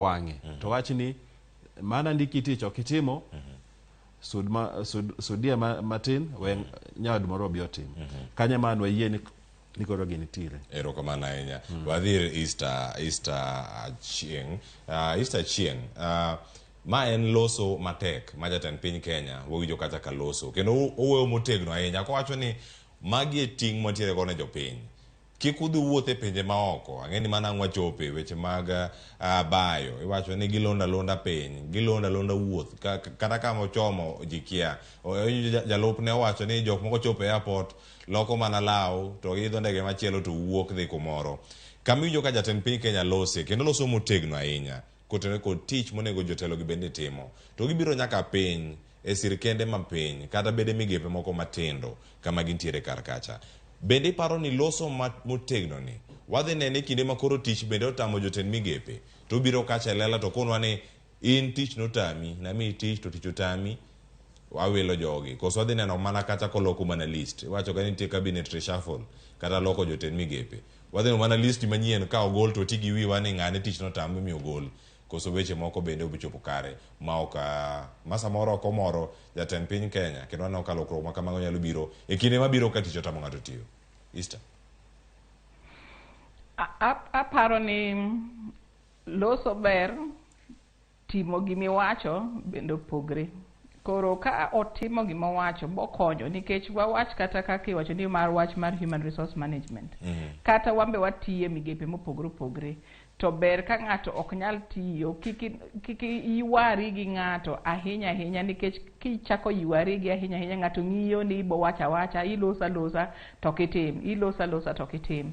wange to wachni mana ndiki tich okitimo sudia matin wen nyad moro biotim kanya man wayie ni koro ginitire erokamano ahinya wadhir Easter Achieng Easter Achieng ma en loso matek ma jatend piny Kenya wawinjo kata ka loso kendo owuoyo motegno ahinya kowacho ni magi e ting' mantiere go ne jopiny kik udhi wuothe pinje maoko ang'eni mana wachope weche mag bayo iwacho ni gilonda piny gilonda wuoth kata kama ochomo jikia jalupne owacho ni jok moko chopo e airport loko mana law to idho ndege machielo to wuok dhi kumoro kamiwinjo ka jatend piny Kenya lose kendo loso motegno ahinya kotenore kod tich monego jotelo gi bende timo to gibiro nyaka piny e sirkende mapiny kata bede migepe moko matindo kama gintiere kar kacha bende iparo ni loso motegno ni wadhi nene kinde makoro tich bende otamo jotend migepe to biro kacha lela to konwa ni in tich notami nami tich to tich otami wawilo jogi koso wadhi neno mana kata koloko mana list wacho ka nitie cabinet reshuffle kata loko jotend migepe wadhi neno mana list manyien ka ogol to tigi wiwa ni ng'ane tich notami mi ogol koso weche moko bende obichopo kare ma ok masa moro komoro jatend piny Kenya kendo aneno ka lokruok ma kamago nyalo biro e kinde mabiro ka tich otamo ng'ato tiyo Easter aparo ni loso ber timo gimiwacho bende opogre koro ka otimo gimowacho bokonyo nikech wawach kata kaka iwacho ni mar wach mar human resource management kata wambe watiye migepe mopogre to ber ka ng'ato ok nyal tiyo kiki iwari gi ng'ato ahinya nikech kichako iwari gi ahinya ng'ato ng'iyo ni ibo wacha ilosa to kitim ilosa to kitim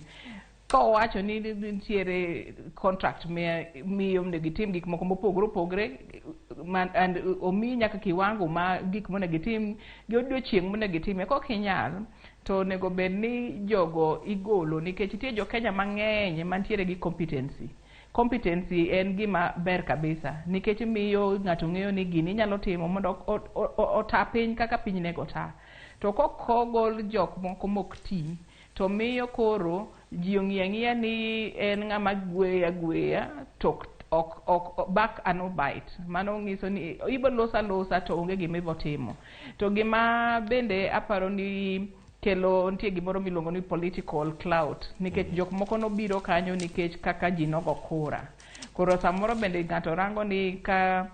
ko wacho ni nitiere contract miyo negitim gik moko mopogre and omi nyaka kiwango ma gik monegitim gi odiochieng' monegitim ko kinyal to nego bed ni jogo igolo nikech nitie jo Kenya mang'eny mantiere gi competency en gima ber kabisa nikech miyo ng'ato ng'eyo ni gini nyalo timo mondo ota piny kaka piny nego ta to kokogol jok moko mok ti to miyo koro ji ong'ia ni en ng'ama gweya to ok back and no bite mano ng'iso ni ibo losa to onge gima ibo timo to gima bende aparo ni kelo nitie gimoro miluongo ni political clout nikech jok moko nobiro kanyo nikech kaka ji nogo kura koro samoro bende ng'ato rango ni ka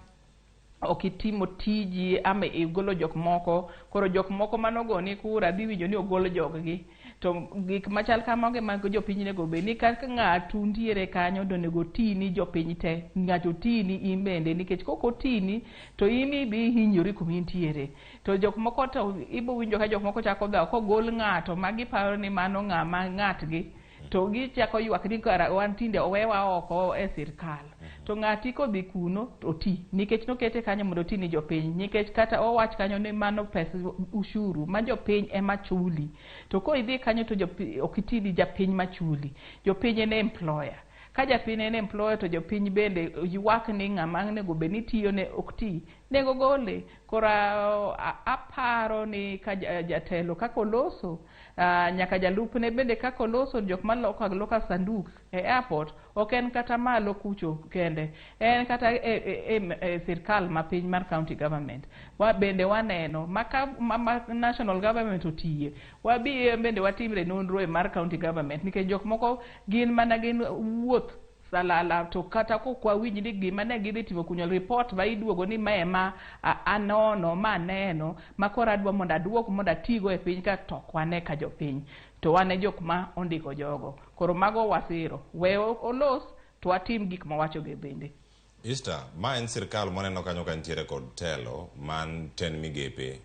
okitimo tiji ama igolo jok moko koro jok moko manogo ni kura dhi winjo ni ogol joggi to gik machal kamago mag jopiny nego bed ni kaka ng'atu ntiere kanyo donego tini jopiny te ng'ato tini in bende nikech koko tini to in ibi hinyori kumintiere to jok moko to ibo winjo ka jok moko chako dha kogol ng'ato magiparo ni mano ng'ama ng'atgi to gichako ywak ni kara wan tinde owewa oko e sirkal to ng'ati kodhi kuno to ti nikech nokete kanyo mondo ti ni jopiny nikech kata owach kanyo ni mano pesa ushuru ma jopiny ema chuli to ko idhi kanyo to ok ti ni japiny machuli jopiny en employer ka japiny en employer to jopiny bende ywak ni ng'ama nego bed ni tiyo ne ok ti nego gole kora aparo ni ka jatelo kako loso nyaka jalupne bende kako loso jok maloka sanduk e airport ok en kata malo kucho kende en kata e sirkal mapiny mar county government bende waneno maka national government otiye wabi bende watimre nonro e mar county government nikech jok moko gin mana gin wuoth salala to kata kwa winji ni gima ne gidhi timo kunyol report ba iduogo ni ma anono ma neno makora adwa mondo aduok mondo atigo e piny ka tokwane ka jopiny to wane jok ma ondiko jogo koro mago wasiro we olos to watim gik mawacho ge bende Easter ma en sirkal maneno kanyo ka nitiere kod telo man ten migepe